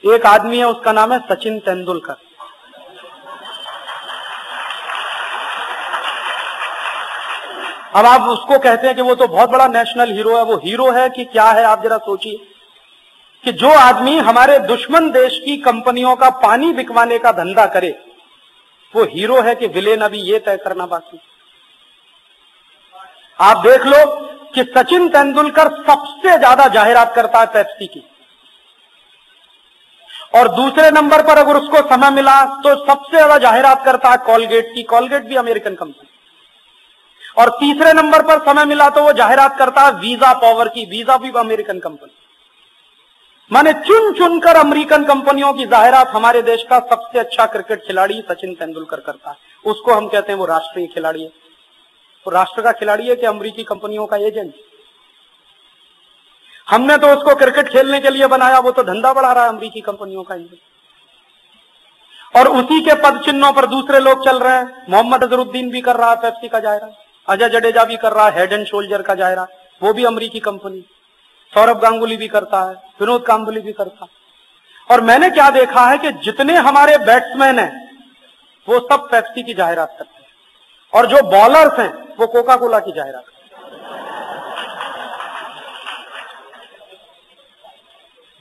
एक आदमी है, उसका नाम है सचिन तेंदुलकर। अब आप उसको कहते हैं कि वो तो बहुत बड़ा नेशनल हीरो है। वो हीरो है कि क्या है, आप जरा सोचिए कि जो आदमी हमारे दुश्मन देश की कंपनियों का पानी बिकवाने का धंधा करे, वो हीरो है कि विलेन, अभी ये तय करना बाकी। आप देख लो कि सचिन तेंदुलकर सबसे ज्यादा जाहिरात करता है पेप्सी की, और दूसरे नंबर पर अगर उसको समय मिला तो सबसे ज्यादा जाहिरात करता है कॉलगेट की। कॉलगेट भी अमेरिकन कंपनी। और तीसरे नंबर पर समय मिला तो वो जाहिरात करता है वीजा पावर की। वीजा भी अमेरिकन कंपनी। माने चुन चुनकर अमेरिकन कंपनियों की जाहिरात हमारे देश का सबसे अच्छा क्रिकेट खिलाड़ी सचिन तेंदुलकर करता है। उसको हम कहते हैं वो राष्ट्रीय खिलाड़ी है। वो राष्ट्र का खिलाड़ी है कि अमेरिकी कंपनियों का एजेंट? हमने तो उसको क्रिकेट खेलने के लिए बनाया, वो तो धंधा बढ़ा रहा है अमेरिकी कंपनियों का एजेंट। और उसी के पद चिन्हों पर दूसरे लोग चल रहे हैं। मोहम्मद अजहरुद्दीन भी कर रहा है पेप्सी का जाहिरात, अजय जडेजा भी कर रहा है हेड एंड शोल्डर का जाहिरात, वो भी अमेरिकी कंपनी। सौरभ गांगुली भी करता है, विनोद कांबली भी करता है। और मैंने क्या देखा है कि जितने हमारे बैट्समैन हैं वो सब पेप्सी की जाहिरात करते हैं, और जो बॉलर्स हैं वो कोका कोला की जाहिरात करते हैं।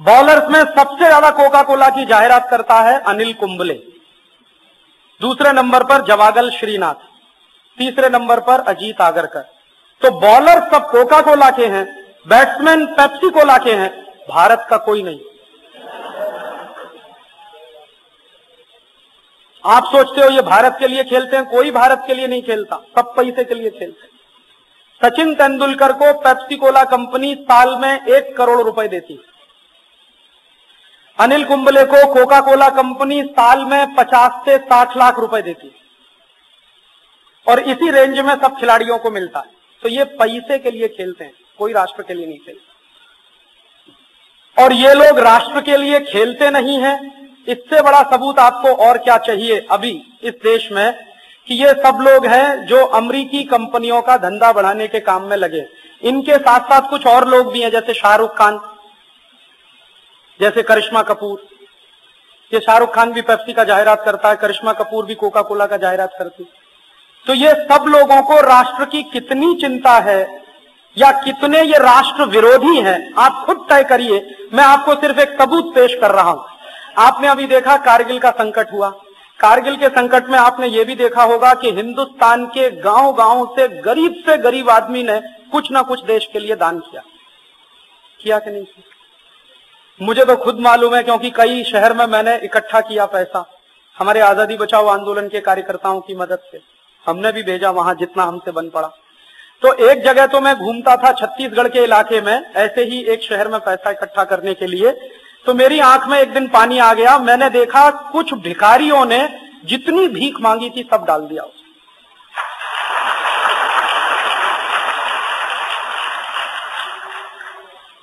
बॉलर्स में सबसे ज्यादा कोका कोला की जाहिरात करता है अनिल कुंबले, दूसरे नंबर पर जवागल श्रीनाथ, तीसरे नंबर पर अजीत आगरकर। तो बॉलर सब कोका कोला के हैं, बैट्समैन पेप्सी कोला के हैं, भारत का कोई नहीं। आप सोचते हो ये भारत के लिए खेलते हैं? कोई भारत के लिए नहीं खेलता, सब पैसे के लिए खेलते हैं। सचिन तेंदुलकर को पेप्सी कोला कंपनी साल में 1 करोड़ रुपए देती। अनिल कुंबले को कोका कोला कंपनी साल में 50 से 60 लाख रुपए देती, और इसी रेंज में सब खिलाड़ियों को मिलता है। तो ये पैसे के लिए खेलते हैं, कोई राष्ट्र के लिए नहीं खेलते। और ये लोग राष्ट्र के लिए खेलते नहीं हैं, इससे बड़ा सबूत आपको और क्या चाहिए अभी इस देश में कि ये सब लोग हैं जो अमेरिकी कंपनियों का धंधा बढ़ाने के काम में लगे। इनके साथ साथ कुछ और लोग भी हैं, जैसे शाहरुख खान, जैसे करिश्मा कपूर। ये शाहरुख खान भी पेप्सी का जाहिरात करता है, करिश्मा कपूर भी कोका कोला का जाहिरात करती है। तो ये सब लोगों को राष्ट्र की कितनी चिंता है या कितने ये राष्ट्र विरोधी हैं, आप खुद तय करिए। मैं आपको सिर्फ एक सबूत पेश कर रहा हूं। आपने अभी देखा कारगिल का संकट हुआ। कारगिल के संकट में आपने ये भी देखा होगा कि हिंदुस्तान के गांव-गांव से गरीब आदमी ने कुछ ना कुछ देश के लिए दान किया कि नहीं किया? मुझे तो खुद मालूम है, क्योंकि कई शहर में मैंने इकट्ठा किया पैसा हमारे आजादी बचाओ आंदोलन के कार्यकर्ताओं की मदद से। हमने भी भेजा वहां जितना हमसे बन पड़ा। तो एक जगह तो मैं घूमता था छत्तीसगढ़ के इलाके में, ऐसे ही एक शहर में पैसा इकट्ठा करने के लिए। तो मेरी आंख में एक दिन पानी आ गया। मैंने देखा कुछ भिखारियों ने जितनी भीख मांगी थी सब डाल दिया उसमें।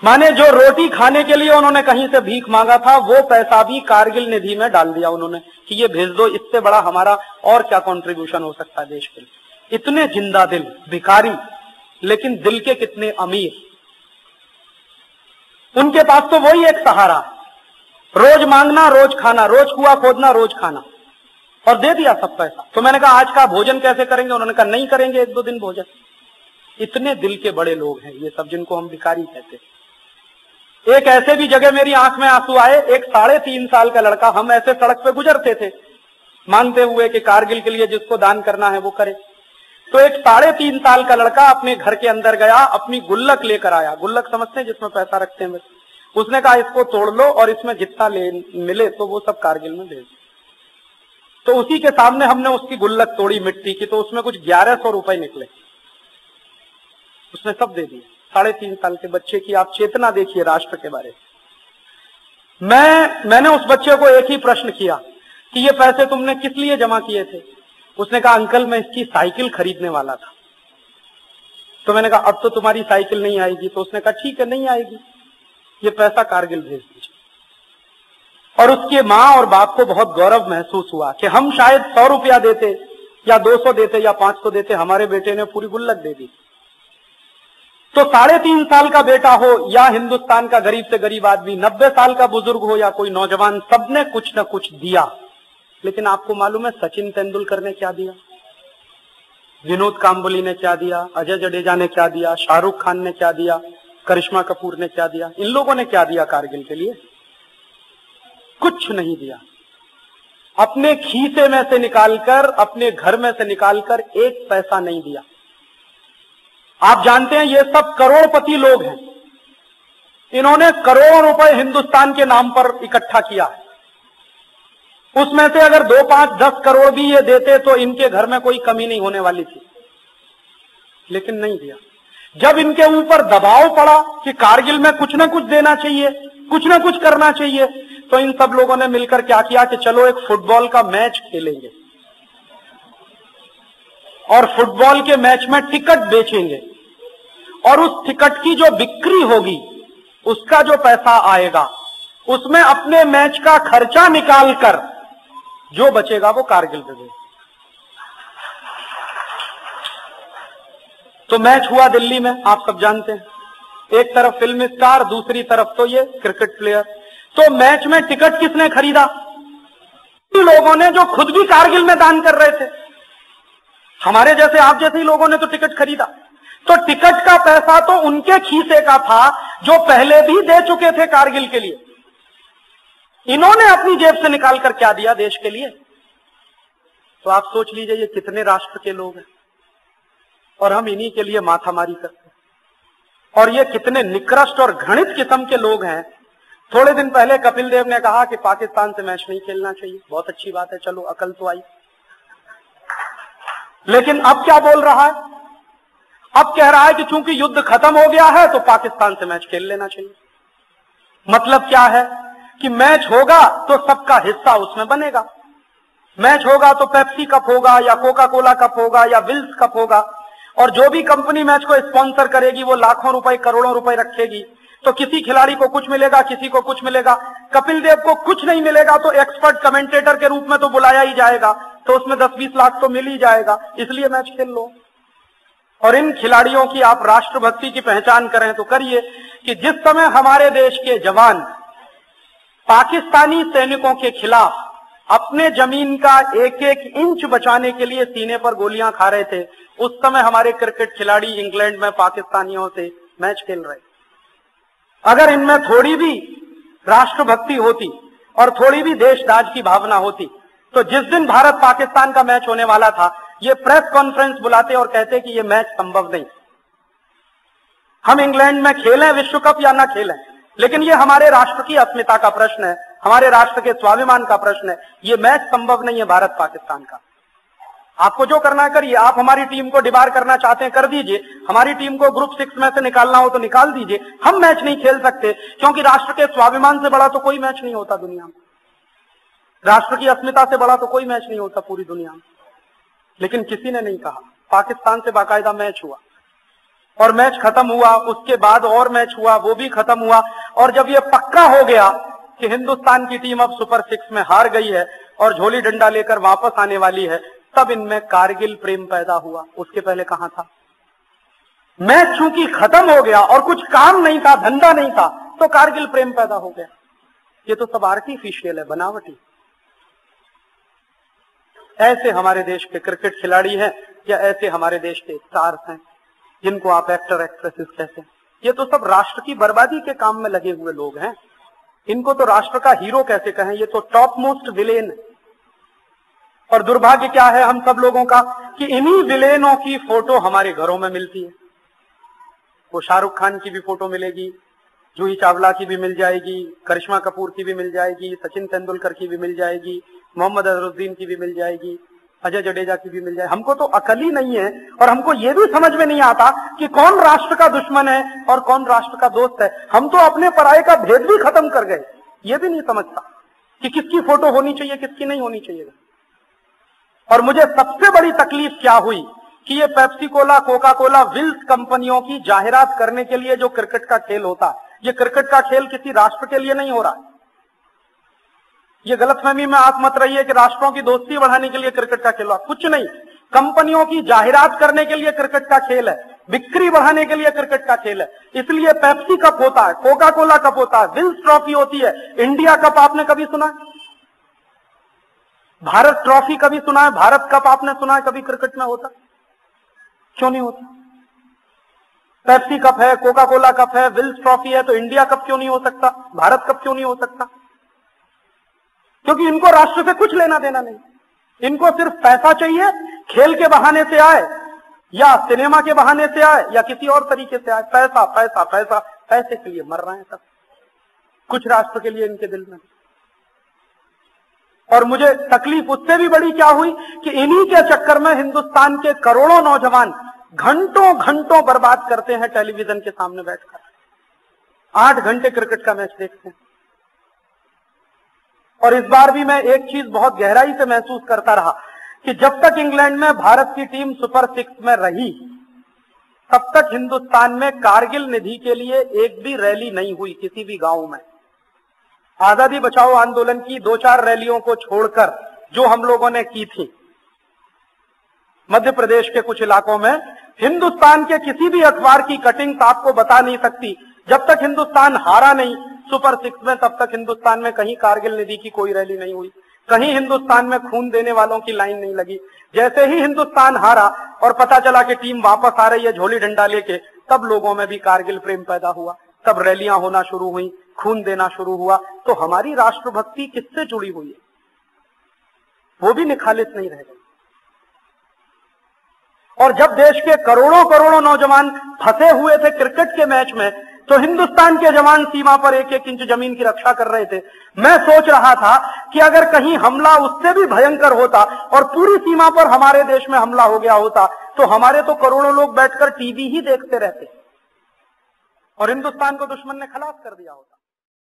माने जो रोटी खाने के लिए उन्होंने कहीं से भीख मांगा था, वो पैसा भी कारगिल निधि में डाल दिया उन्होंने कि ये भेज दो। इससे बड़ा हमारा और क्या कंट्रीब्यूशन हो सकता है देश के लिए। इतने जिंदा दिल भिखारी, लेकिन दिल के कितने अमीर। उनके पास तो वही एक सहारा, रोज मांगना रोज खाना, रोज कुआं खोदना रोज खाना, और दे दिया सब पैसा। तो मैंने कहा आज का भोजन कैसे करेंगे? उन्होंने कहा नहीं करेंगे, 1-2 दिन भोजन। इतने दिल के बड़े लोग हैं ये सब, जिनको हम भिखारी कहते हैं। एक ऐसे भी जगह मेरी आंख में आंसू आए। एक 3.5 साल का लड़का, हम ऐसे सड़क पे गुजरते थे मांगते हुए कि कारगिल के लिए जिसको दान करना है वो करे। तो एक 3.5 साल का लड़का अपने घर के अंदर गया, अपनी गुल्लक लेकर आया। गुल्लक समझते हैं जिसमें पैसा रखते हैं। उसने कहा इसको तोड़ लो और इसमें जितना मिले तो वो सब कारगिल में भेज दो। तो उसी के सामने हमने उसकी गुल्लक तोड़ी मिट्टी की, तो उसमें कुछ 1100 रुपए निकले। उसने सब दे दिए। 3.5 साल के बच्चे की आप चेतना देखिए राष्ट्र के बारे में। मैंने उस बच्चे को एक ही प्रश्न किया कि ये पैसे तुमने किस लिए जमा किए थे? उसने कहा अंकल मैं इसकी साइकिल खरीदने वाला था। तो मैंने कहा अब तो तुम्हारी साइकिल नहीं आएगी। तो उसने कहा ठीक है नहीं आएगी, ये पैसा कारगिल भेज दीजिए। और उसके माँ और बाप को बहुत गौरव महसूस हुआ कि हम शायद 100 रुपया देते या 200 देते या 500 देते, हमारे बेटे ने पूरी गुल्लक दे दी। तो 3.5 साल का बेटा हो या हिंदुस्तान का गरीब से गरीब आदमी, 90 साल का बुजुर्ग हो या कोई नौजवान, सबने कुछ न कुछ दिया। लेकिन आपको मालूम है सचिन तेंदुलकर ने क्या दिया, विनोद कांबोली ने क्या दिया, अजय जडेजा ने क्या दिया, शाहरुख खान ने क्या दिया, करिश्मा कपूर ने क्या दिया? इन लोगों ने क्या दिया कारगिल के लिए? कुछ नहीं दिया। अपने खीसे में से निकालकर, अपने घर में से निकालकर 1 पैसा नहीं दिया। आप जानते हैं ये सब करोड़पति लोग हैं, इन्होंने करोड़ों रुपए हिंदुस्तान के नाम पर इकट्ठा किया। उसमें से अगर 2, 5, 10 करोड़ भी ये देते तो इनके घर में कोई कमी नहीं होने वाली थी, लेकिन नहीं दिया। जब इनके ऊपर दबाव पड़ा कि कारगिल में कुछ ना कुछ देना चाहिए, कुछ ना कुछ करना चाहिए, तो इन सब लोगों ने मिलकर क्या किया कि चलो एक फुटबॉल का मैच खेलेंगे और फुटबॉल के मैच में टिकट बेचेंगे और उस टिकट की जो बिक्री होगी, उसका जो पैसा आएगा, उसमें अपने मैच का खर्चा निकालकर जो बचेगा वो कारगिल पे देंगे। तो मैच हुआ दिल्ली में, आप सब जानते हैं, एक तरफ फिल्म स्टार, दूसरी तरफ तो ये क्रिकेट प्लेयर। तो मैच में टिकट किसने खरीदा? लोगों ने जो खुद भी कारगिल में दान कर रहे थे। हमारे जैसे, आप जैसे ही लोगों ने तो टिकट खरीदा। तो टिकट का पैसा तो उनके खीसे का था जो पहले भी दे चुके थे कारगिल के लिए। इन्होंने अपनी जेब से निकालकर क्या दिया देश के लिए? तो आप सोच लीजिए ये कितने राष्ट्र के लोग हैं और हम इन्हीं के लिए माथामारी करते हैं। और ये कितने निकृष्ट और घृणित किस्म के लोग हैं। थोड़े दिन पहले कपिल देव ने कहा कि पाकिस्तान से मैच नहीं खेलना चाहिए। बहुत अच्छी बात है, चलो अकल तो आई। लेकिन अब क्या बोल रहा है? अब कह रहा है कि चूंकि युद्ध खत्म हो गया है तो पाकिस्तान से मैच खेल लेना चाहिए। मतलब क्या है कि मैच होगा तो सबका हिस्सा उसमें बनेगा। मैच होगा तो पेप्सी कप होगा या कोका कोला कप होगा या विल्स कप होगा, और जो भी कंपनी मैच को स्पॉन्सर करेगी वो लाखों रुपए, करोड़ों रुपए रखेगी। तो किसी खिलाड़ी को कुछ मिलेगा, किसी को कुछ मिलेगा। कपिल देव को कुछ नहीं मिलेगा तो एक्सपर्ट कमेंटेटर के रूप में तो बुलाया ही जाएगा, तो उसमें 10-20 लाख तो मिल ही जाएगा, इसलिए मैच खेल लो। और इन खिलाड़ियों की आप राष्ट्रभक्ति की पहचान करें तो करिए कि जिस समय हमारे देश के जवान पाकिस्तानी सैनिकों के खिलाफ अपने जमीन का 1-1 इंच बचाने के लिए सीने पर गोलियां खा रहे थे, उस समय हमारे क्रिकेट खिलाड़ी इंग्लैंड में पाकिस्तानियों से मैच खेल रहे। अगर इनमें थोड़ी भी राष्ट्रभक्ति होती और थोड़ी भी देशराज की भावना होती तो जिस दिन भारत पाकिस्तान का मैच होने वाला था, ये प्रेस कॉन्फ्रेंस बुलाते और कहते कि ये मैच संभव नहीं। हम इंग्लैंड में खेलें विश्व कप या ना खेलें, लेकिन ये हमारे राष्ट्र की अस्मिता का प्रश्न है, हमारे राष्ट्र के स्वाभिमान का प्रश्न है। ये मैच संभव नहीं है भारत पाकिस्तान का। आपको जो करना है करिए। आप हमारी टीम को डिबार करना चाहते हैं कर दीजिए, हमारी टीम को ग्रुप 6 में से निकालना हो तो निकाल दीजिए। हम मैच नहीं खेल सकते क्योंकि राष्ट्र के स्वाभिमान से बड़ा तो कोई मैच नहीं होता दुनिया में, राष्ट्र की अस्मिता से बड़ा तो कोई मैच नहीं होता पूरी दुनिया में। लेकिन किसी ने नहीं कहा। पाकिस्तान से बाकायदा मैच हुआ और मैच खत्म हुआ, उसके बाद और मैच हुआ, वो भी खत्म हुआ। और जब ये पक्का हो गया कि हिंदुस्तान की टीम अब सुपर 6 में हार गई है और झोली डंडा लेकर वापस आने वाली है, तब इनमें कारगिल प्रेम पैदा हुआ। उसके पहले कहां था? मैच चूंकि खत्म हो गया और कुछ काम नहीं था, धंधा नहीं था, तो कारगिल प्रेम पैदा हो गया। ये तो सब आर्टिफिशियल है, बनावटी। ऐसे हमारे देश के क्रिकेट खिलाड़ी हैं या ऐसे हमारे देश के स्टार्स हैं जिनको आप एक्टर एक्ट्रेसेस कहते हैं, ये तो सब राष्ट्र की बर्बादी के काम में लगे हुए लोग हैं। इनको तो राष्ट्र का हीरो कैसे कहें? ये तो टॉप मोस्ट विलेन है। और दुर्भाग्य क्या है हम सब लोगों का कि इन्हीं विलेनों की फोटो हमारे घरों में मिलती है। वो शाहरुख खान की भी फोटो मिलेगी, जूही चावला की भी मिल जाएगी, करिश्मा कपूर की भी मिल जाएगी, सचिन तेंदुलकर की भी मिल जाएगी, मोहम्मद अजहरुद्दीन की भी मिल जाएगी, अजय जडेजा की भी मिल जाएगी। हमको तो अकल ही नहीं है और हमको ये भी समझ में नहीं आता कि कौन राष्ट्र का दुश्मन है और कौन राष्ट्र का दोस्त है। हम तो अपने पराये का भेद भी खत्म कर गए। ये भी नहीं समझता कि किसकी फोटो होनी चाहिए, किसकी नहीं होनी चाहिए। और मुझे सबसे बड़ी तकलीफ क्या हुई कि ये Pepsi cola, Coca Cola, Wills कंपनियों की जाहिरात करने के लिए जो क्रिकेट का खेल होता है, ये क्रिकेट का खेल किसी राष्ट्र के लिए नहीं हो रहा। ये गलतफहमी में आप मत रहिए कि राष्ट्रों की दोस्ती बढ़ाने के लिए क्रिकेट का खेल हो, कुछ नहीं। कंपनियों की जाहिरात करने के लिए क्रिकेट का खेल है। बिक्री बढ़ाने के लिए क्रिकेट का खेल है, इसलिए पेप्सी कप होता है, कोका कोला कप होता है, विल्स ट्रॉफी होती है। इंडिया कप आपने कभी सुना है? भारत ट्रॉफी कभी सुना है? भारत कप आपने सुना है कभी क्रिकेट में होता? क्यों नहीं होता? पेप्सी कप है, कोका कोला कप है, विल्स ट्रॉफी है, तो इंडिया कप क्यों नहीं हो सकता? भारत कप क्यों नहीं हो सकता? क्योंकि इनको राष्ट्र से कुछ लेना देना नहीं, इनको सिर्फ पैसा चाहिए, खेल के बहाने से आए या सिनेमा के बहाने से आए या किसी और तरीके से आए, पैसा पैसा पैसा, पैसे के लिए मर रहे हैं सब, कुछ राष्ट्र के लिए इनके दिल में। और मुझे तकलीफ उससे भी बड़ी क्या हुई कि इन्हीं के चक्कर में हिंदुस्तान के करोड़ों नौजवान घंटों घंटों बर्बाद करते हैं टेलीविजन के सामने बैठकर, 8 घंटे क्रिकेट का मैच देखते हैं। और इस बार भी मैं एक चीज बहुत गहराई से महसूस करता रहा कि जब तक इंग्लैंड में भारत की टीम सुपर 6 में रही, तब तक हिंदुस्तान में कारगिल निधि के लिए एक भी रैली नहीं हुई किसी भी गांव में। आजादी बचाओ आंदोलन की 2-4 रैलियों को छोड़कर जो हम लोगों ने की थी मध्य प्रदेश के कुछ इलाकों में, हिंदुस्तान के किसी भी अखबार की कटिंग्स आपको बता नहीं सकती, जब तक हिंदुस्तान हारा नहीं सुपर 6 में, तब तक हिंदुस्तान में कहीं कारगिल निधि की कोई रैली नहीं हुई, कहीं हिंदुस्तान में खून देने वालों की लाइन नहीं लगी। जैसे ही हिंदुस्तान हारा और पता चला कि टीम वापस आ रही है झोली डंडा लेके, तब लोगों में भी कारगिल प्रेम पैदा हुआ, तब रैलियां होना शुरू हुई, खून देना शुरू हुआ। तो हमारी राष्ट्रभक्ति किससे जुड़ी हुई है? वो भी निखालिस नहीं रह गई। और जब देश के करोड़ों करोड़ों नौजवान फंसे हुए थे क्रिकेट के मैच में, तो हिंदुस्तान के जवान सीमा पर 1-1 इंच जमीन की रक्षा कर रहे थे। मैं सोच रहा था कि अगर कहीं हमला उससे भी भयंकर होता और पूरी सीमा पर हमारे देश में हमला हो गया होता, तो हमारे तो करोड़ों लोग बैठकर टीवी ही देखते रहते और हिंदुस्तान को दुश्मन ने खलास कर दिया होता।